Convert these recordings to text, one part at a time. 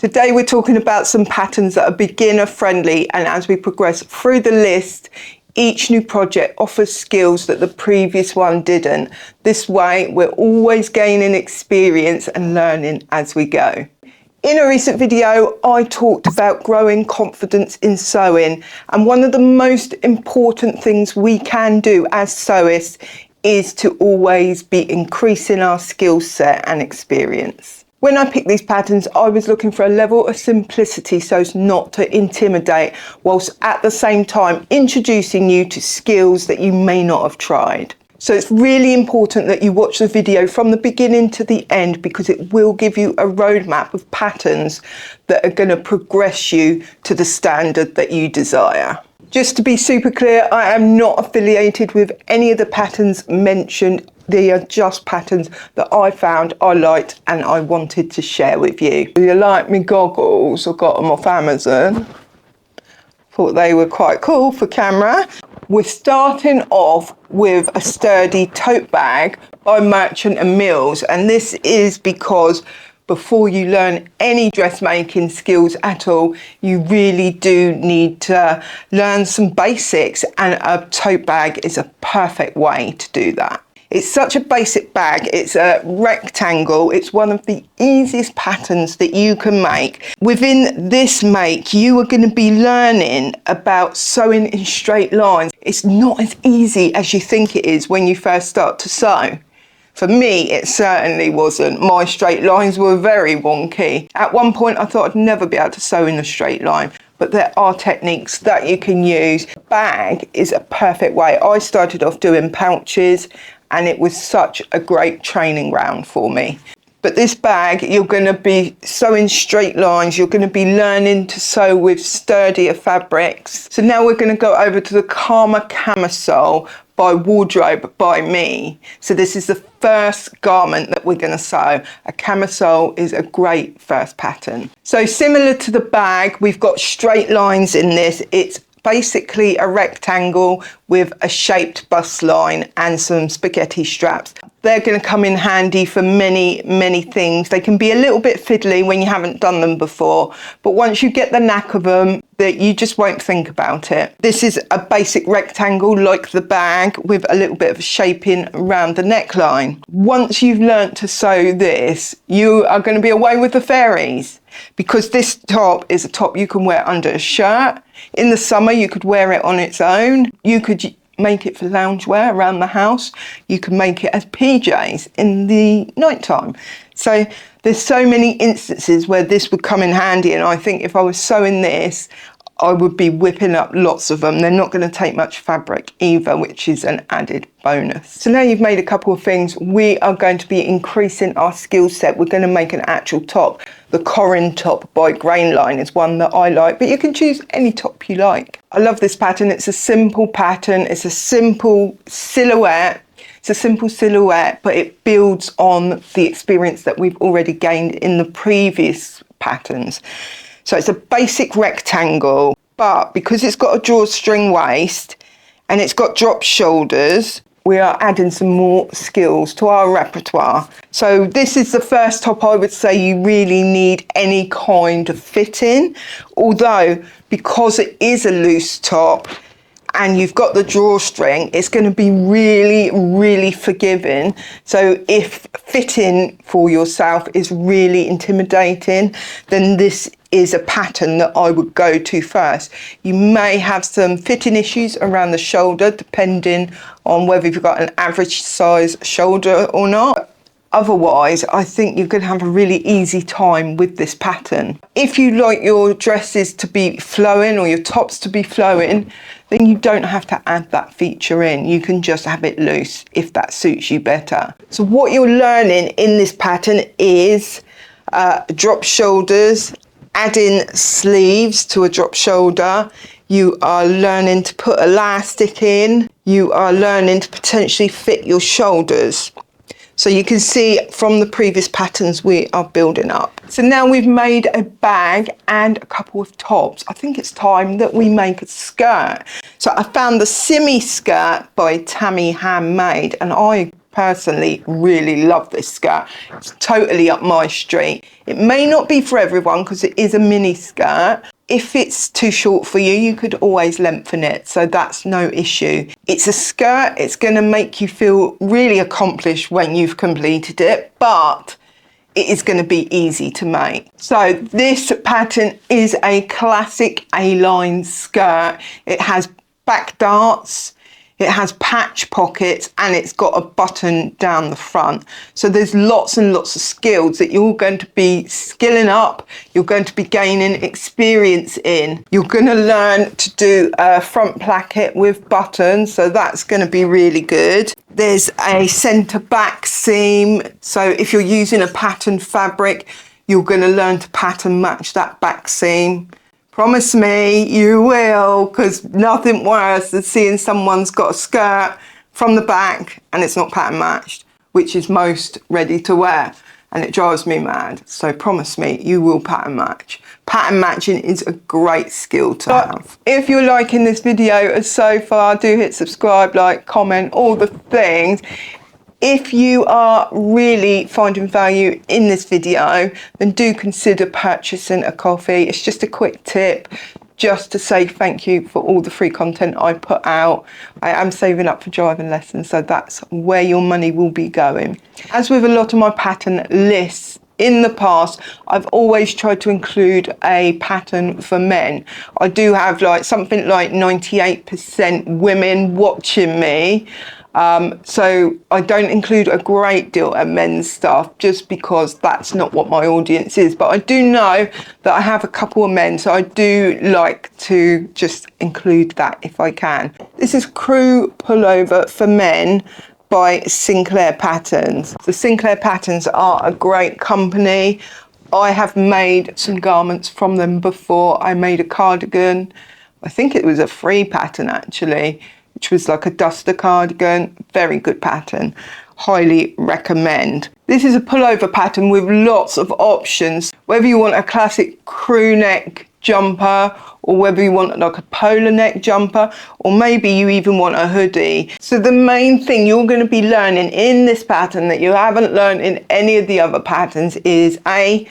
Today we're talking about some patterns that are beginner friendly, and as we progress through the list, each new project offers skills that the previous one didn't. This way we're always gaining experience and learning as we go. In a recent video, I talked about growing confidence in sewing, and one of the most important things we can do as sewists is to always be increasing our skill set and experience. When I picked these patterns, I was looking for a level of simplicity so as not to intimidate, whilst at the same time introducing you to skills that you may not have tried. So it's really important that you watch the video from the beginning to the end, because it will give you a roadmap of patterns that are going to progress you to the standard that you desire. Just to be super clear, I am not affiliated with any of the patterns mentioned. They are just patterns that I found, I liked, and I wanted to share with you. Do you like me goggles? I got them off Amazon. Thought they were quite cool for camera. We're starting off with a sturdy tote bag by Merchant and Mills, and this is because before you learn any dressmaking skills at all, you really do need to learn some basics, and a tote bag is a perfect way to do that. It's such a basic bag. It's a rectangle. It's one of the easiest patterns that you can make. Within this make, you are going to be learning about sewing in straight lines. It's not as easy as you think it is when you first start to sew. For me, it certainly wasn't. My straight lines were very wonky. At one point, I thought I'd never be able to sew in a straight line, but there are techniques that you can use. The bag is a perfect way. I started off doing pouches, and it was such a great training ground for me. But this bag, you're going to be sewing straight lines. You're going to be learning to sew with sturdier fabrics. So now we're going to go over to the Carma camisole by Wardrobe by me. So this is the first garment that we're going to sew. A camisole is a great first pattern. So similar to the bag, we've got straight lines in this. It's basically a rectangle with a shaped bust line and some spaghetti straps. They're going to come in handy for many things. They can be a little bit fiddly when you haven't done them before, but once you get the knack of them, that you just won't think about it. This is a basic rectangle like the bag with a little bit of shaping around the neckline. Once you've learnt to sew this, you are going to be away with the fairies, because this top is a top you can wear under a shirt. In the summer, you could wear it on its own. You could make it for loungewear around the house. You can make it as PJs in the nighttime. So there's so many instances where this would come in handy, and I think if I was sewing this, I would be whipping up lots of them. They're not going to take much fabric either, which is an added bonus. So now you've made a couple of things, we are going to be increasing our skill set. We're going to make an actual top. The Corin top by Grainline is one that I like, but you can choose any top you like. I love this pattern. It's a simple pattern. It's a simple silhouette. It's a simple silhouette, but it builds on the experience that we've already gained in the previous patterns. So it's a basic rectangle, but because it's got a drawstring waist and it's got drop shoulders, we are adding some more skills to our repertoire. So this is the first top I would say you really need any kind of fitting, although because it is a loose top and you've got the drawstring, it's going to be really forgiving. So if fitting for yourself is really intimidating, then this is a pattern that I would go to first. You may have some fitting issues around the shoulder, depending on whether you've got an average size shoulder or not. Otherwise, I think you're going to have a really easy time with this pattern. If you like your dresses to be flowing or your tops to be flowing, then you don't have to add that feature in. You can just have it loose if that suits you better. So what you're learning in this pattern is drop shoulders, adding sleeves to a drop shoulder. You are learning to put elastic in. You are learning to potentially fit your shoulders. So you can see from the previous patterns we are building up. So now we've made a bag and a couple of tops. I think it's time that we make a skirt. So I found the Simi skirt by Tammy Handmade, and I personally really love this skirt. It's totally up my street. It may not be for everyone because it is a mini skirt. If it's too short for you, you could always lengthen it, so that's no issue. It's a skirt, it's going to make you feel really accomplished when you've completed it, but it is going to be easy to make. So this pattern is a classic A-line skirt. It has back darts, it has patch pockets, and it's got a button down the front. So there's lots and lots of skills that you're going to be skilling up, you're going to be gaining experience in. You're going to learn to do a front placket with buttons, so that's going to be really good. There's a centre back seam, so if you're using a pattern fabric, you're going to learn to pattern match that back seam. Promise me you will, because nothing worse than seeing someone's got a skirt from the back and it's not pattern matched, which is most ready to wear, and it drives me mad. So promise me you will pattern match. Pattern matching is a great skill to have. If you're liking this video so far, do hit subscribe, like, comment, all the things. If you are really finding value in this video, then do consider purchasing a coffee. It's just a quick tip, just to say thank you for all the free content I put out. I am saving up for driving lessons, so that's where your money will be going. As with a lot of my pattern lists in the past, I've always tried to include a pattern for men. I do have like something like 98% women watching me. So I don't include a great deal of men's stuff just because that's not what my audience is. But I do know that I have a couple of men, so I do like to just include that if I can. This is Crew Pullover for Men by Sinclair Patterns. The Sinclair Patterns are a great company. I have made some garments from them before. I made a cardigan. I think it was a free pattern actually, which was like a duster cardigan. Very good pattern, highly recommend. This is a pullover pattern with lots of options, whether you want a classic crew neck jumper or whether you want like a polar neck jumper, or maybe you even want a hoodie. So the main thing you're going to be learning in this pattern that you haven't learned in any of the other patterns is A,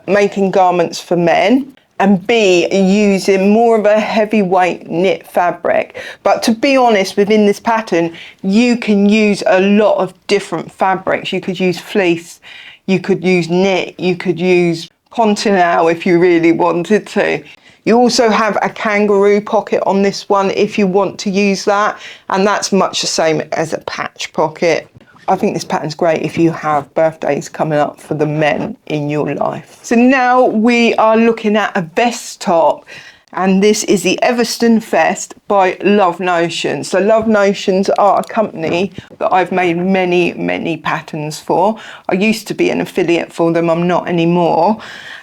making garments for men, and B, using more of a heavyweight knit fabric. But to be honest, within this pattern, you can use a lot of different fabrics. You could use fleece, you could use knit, you could use pontinelle if you really wanted to. You also have a kangaroo pocket on this one if you want to use that, and that's much the same as a patch pocket. I think this pattern's great if you have birthdays coming up for the men in your life. So now we are looking at a vest top, and this is the Everston vest by Love Notions. So Love Notions are a company that I've made many, many patterns for. I used to be an affiliate for them, I'm not anymore.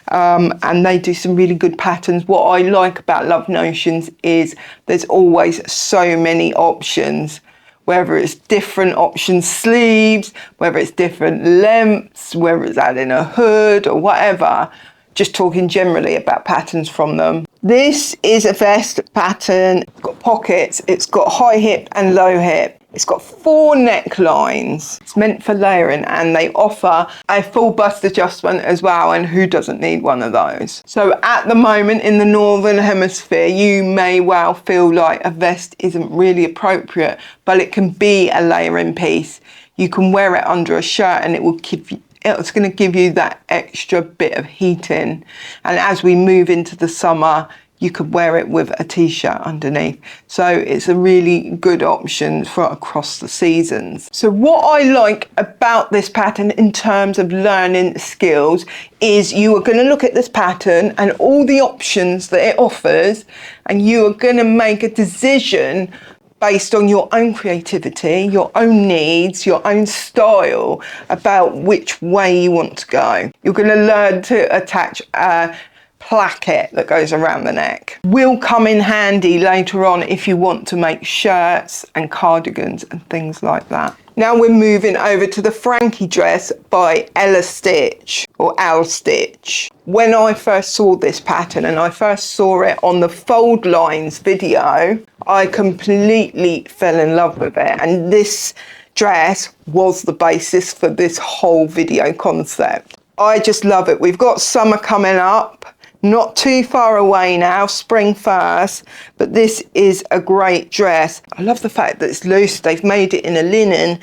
And they do some really good patterns. What I like about Love Notions is there's always so many options. Whether it's different option sleeves, whether it's different lengths, whether it's adding a hood or whatever, just talking generally about patterns from them. This is a vest pattern. It's got pockets, it's got high hip and low hip. It's got 4 necklines. It's meant for layering, and they offer a full bust adjustment as well, and who doesn't need one of those? So at the moment in the Northern Hemisphere, you may well feel like a vest isn't really appropriate, but it can be a layering piece. You can wear it under a shirt and it will give you, it's going to give you that extra bit of heating. And as we move into the summer, you could wear it with a t-shirt underneath. So it's a really good option for across the seasons. So what I like about this pattern in terms of learning skills is you are going to look at this pattern and all the options that it offers, and you are going to make a decision based on your own creativity, your own needs, your own style, about which way you want to go. You're going to learn to attach a placket that goes around the neck. Will come in handy later on if you want to make shirts and cardigans and things like that. Now we're moving over to the Frankie dress by Elle Stitch, or Elle Stitch. When I first saw this pattern and I first saw it on the Fold Lines video, I completely fell in love with it. And this dress was the basis for this whole video concept. I just love it. We've got summer coming up, not too far away now, spring first, but this is a great dress. I love the fact that it's loose. They've made it in a linen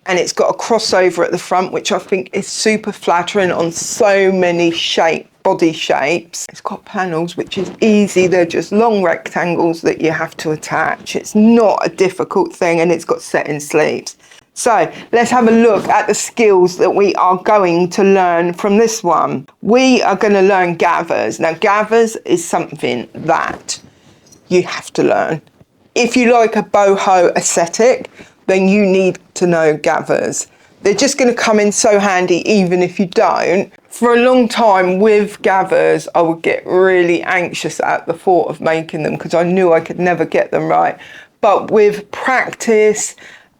and it's got a crossover at the front, which I think is super flattering on so many body shapes. It's got panels, which is easy. They're just long rectangles that you have to attach. It's not a difficult thing, and it's got set-in sleeves. So let's have a look at the skills that we are going to learn from this one. We are going to learn gathers. Now, gathers is something that you have to learn. If you like a boho aesthetic, then you need to know gathers. They're just going to come in so handy even if you don't. For a long time with gathers, I would get really anxious at the thought of making them because I knew I could never get them right. But with practice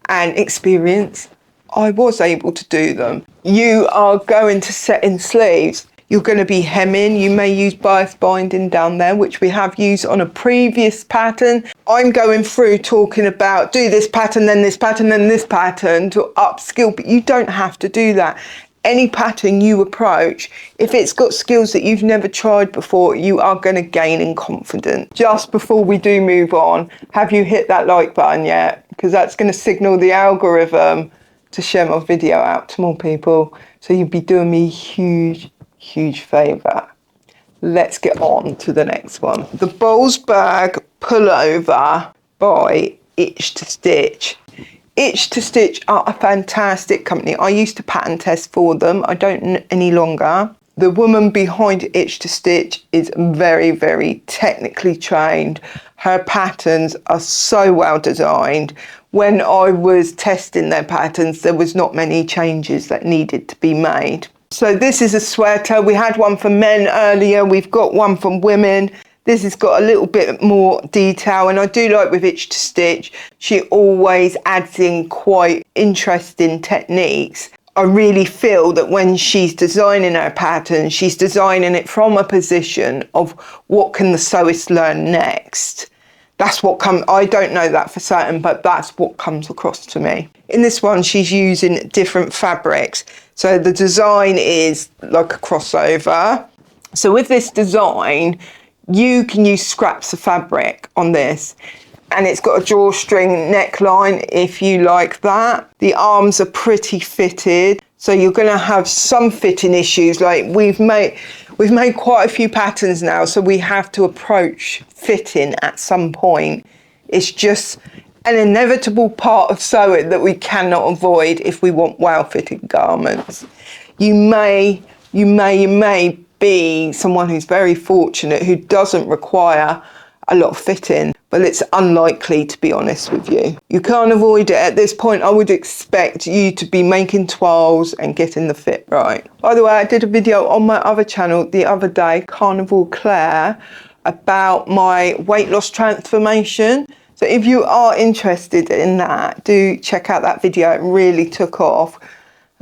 and experience, I was able to do them. You are going to set in sleeves. You're going to be hemming. You may use bias binding down there, which we have used on a previous pattern. I'm going through talking about do this pattern, then this pattern, then this pattern to upskill, but you don't have to do that. Any pattern you approach, if it's got skills that you've never tried before, you are going to gain in confidence. Just before we do move on, have you hit that like button yet? Because that's going to signal the algorithm to share my video out to more people. So you'd be doing me a huge favour. Let's get on to the next one. The Burlsberg Pullover by Itch to Stitch. Itch to Stitch are a fantastic company. I used to pattern test for them. I don't any longer. The woman behind Itch to Stitch is very, very technically trained. Her patterns are so well designed. When I was testing their patterns, there was not many changes that needed to be made. So this is a sweater. We had one for men earlier. We've got one for women. This has got a little bit more detail, and I do like with Itch to Stitch, she always adds in quite interesting techniques. I really feel that when she's designing her pattern, she's designing it from a position of what can the sewist learn next. That's what comes, I don't know that for certain, but that's what comes across to me. In this one, she's using different fabrics. So the design is like a crossover. So with this design, you can use scraps of fabric on this. And it's got a drawstring neckline if you like that. The arms are pretty fitted. So you're going to have some fitting issues. Like we've made quite a few patterns now, so we have to approach fitting at some point. It's just an inevitable part of sewing that we cannot avoid if we want well-fitted garments. You may be someone who's very fortunate who doesn't require a lot of fitting, but it's unlikely, to be honest with you. You can't avoid it at this point. I would expect you to be making toiles and getting the fit right. By the way, I did a video on my other channel the other day, Carnival Claire, about my weight loss transformation. So if you are interested in that, do check out that video. It really took off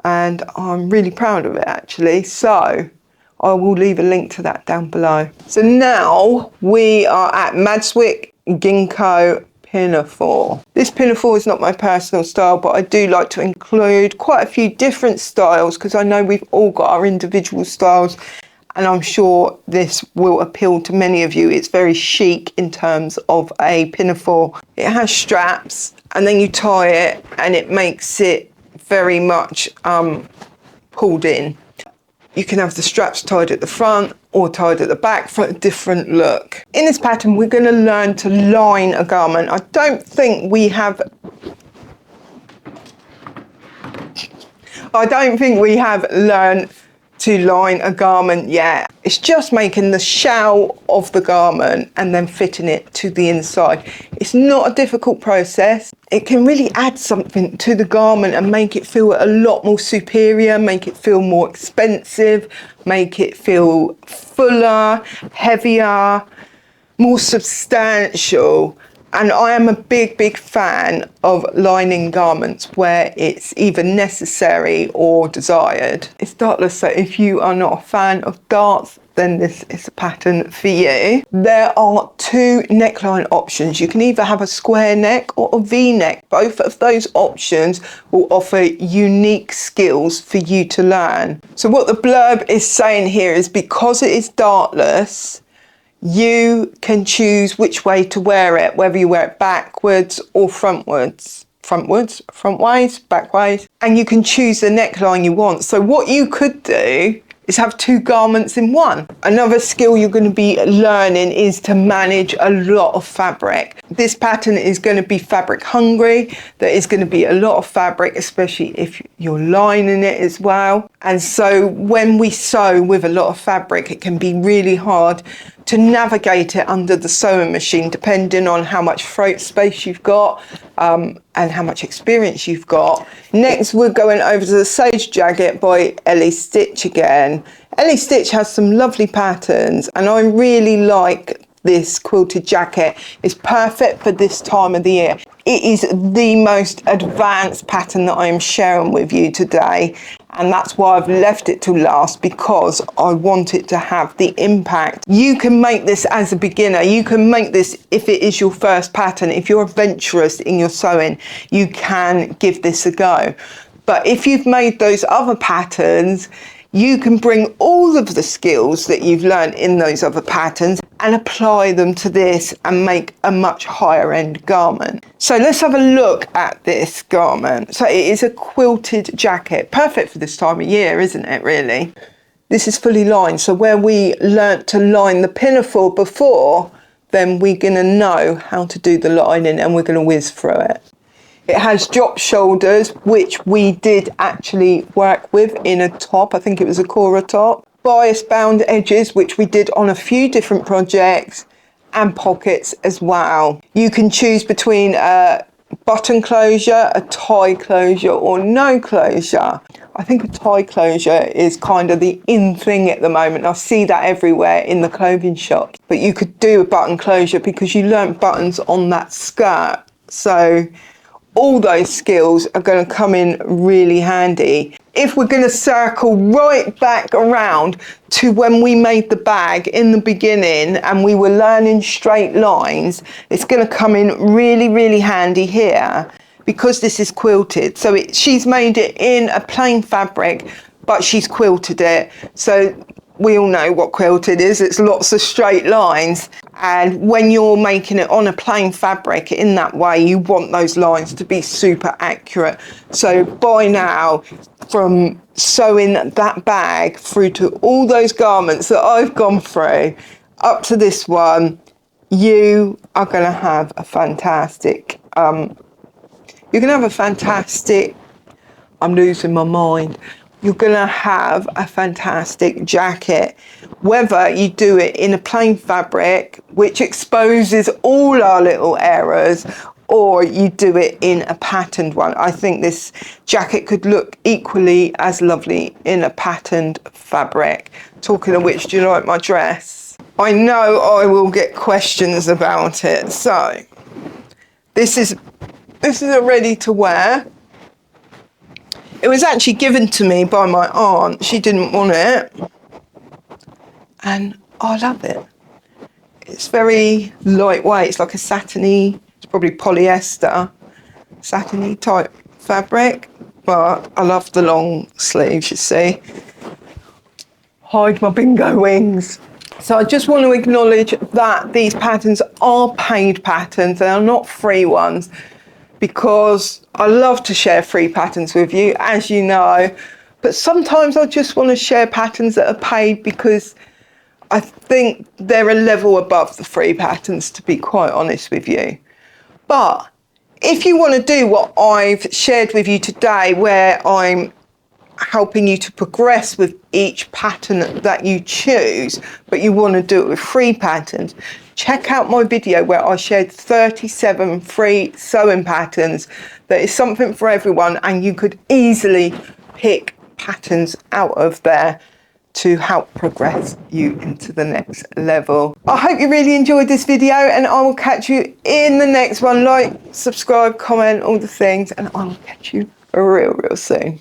and I'm really proud of it actually. So I will leave a link to that down below. So now we are at Madswick Ginkgo Pinafore. This Pinafore is not my personal style, but I do like to include quite a few different styles because I know we've all got our individual styles, and I'm sure this will appeal to many of you. It's very chic in terms of a pinafore. It has straps and then you tie it and it makes it very much pulled in. You can have the straps tied at the front or tied at the back for a different look. In this pattern, we're going to learn to line a garment. I don't think we have learned to line a garment yet. It's just making the shell of the garment and then fitting it to the inside. It's not a difficult process. It can really add something to the garment and make it feel a lot more superior, make it feel more expensive, make it feel fuller, heavier, more substantial. And I am a big fan of lining garments where it's either necessary or desired. It's dartless, so if you are not a fan of darts, then this is a pattern for you. There are 2 neckline options. You can either have a square neck or a V-neck. Both of those options will offer unique skills for you to learn. So what the blurb is saying here is, because it is dartless, you can choose which way to wear it, whether you wear it backwards or frontwards, frontways, backways, and you can choose the neckline you want. So what you could do is have 2 garments in one. Another skill you're going to be learning is to manage a lot of fabric. This pattern is going to be fabric hungry. There is going to be a lot of fabric, especially if you're lining it as well. And so when we sew with a lot of fabric, it can be really hard to navigate it under the sewing machine, depending on how much throat space you've got and how much experience you've got. Next, we're going over to the Sage Jacket by Elle Stitch again. Elle Stitch has some lovely patterns, and I really like this quilted jacket. It's perfect for this time of the year. It is the most advanced pattern that I am sharing with you today, and that's why I've left it to last, because I want it to have the impact. You can make this as a beginner. You can make this if it is your first pattern. If you're adventurous in your sewing, you can give this a go. But if you've made those other patterns, you can bring all of the skills that you've learned in those other patterns and apply them to this and make a much higher end garment. So let's have a look at this garment. So it is a quilted jacket, perfect for this time of year, isn't it, really? This is fully lined. So where we learnt to line the pinafore before, then we're gonna know how to do the lining, and we're gonna whiz through it. It has drop shoulders, which we did actually work with in a top. I think it was a Corin top. Bias bound edges, which we did on a few different projects, and pockets as well. You can choose between a button closure, a tie closure, or no closure. I think a tie closure is kind of the in thing at the moment. I see that everywhere in the clothing shop. But you could do a button closure because you learnt buttons on that skirt. So all those skills are going to come in really handy. If we're going to circle right back around to when we made the bag in the beginning and we were learning straight lines, it's going to come in really, really handy here, because this is quilted. So she's made it in a plain fabric, but she's quilted it. So we all know what quilted is. It's lots of straight lines. And when you're making it on a plain fabric in that way, you want those lines to be super accurate. So by now, from sewing that bag through to all those garments that I've gone through, up to this one, you are going to have a fantastic, I'm losing my mind. You're going to have a fantastic jacket, whether you do it in a plain fabric, which exposes all our little errors, or you do it in a patterned one. I think this jacket could look equally as lovely in a patterned fabric. Talking of which, do you like my dress? I know I will get questions about it. So this is a ready to wear. It was actually given to me by my aunt. She didn't want it, and I love it. It's very lightweight. It's like a satiny, it's probably polyester, satiny type fabric, but I love the long sleeves, you see. Hide my bingo wings. So I just want to acknowledge that these patterns are paid patterns. They are not free ones, because I love to share free patterns with you, as you know, but sometimes I just want to share patterns that are paid because I think they're a level above the free patterns, to be quite honest with you. But if you want to do what I've shared with you today, where I'm helping you to progress with each pattern that you choose, but you want to do it with free patterns, check out my video where I shared 37 free sewing patterns. There is something for everyone, and you could easily pick patterns out of there to help progress you into the next level. I hope you really enjoyed this video, and I will catch you in the next one. Like, subscribe, comment, all the things, and I will catch you real soon.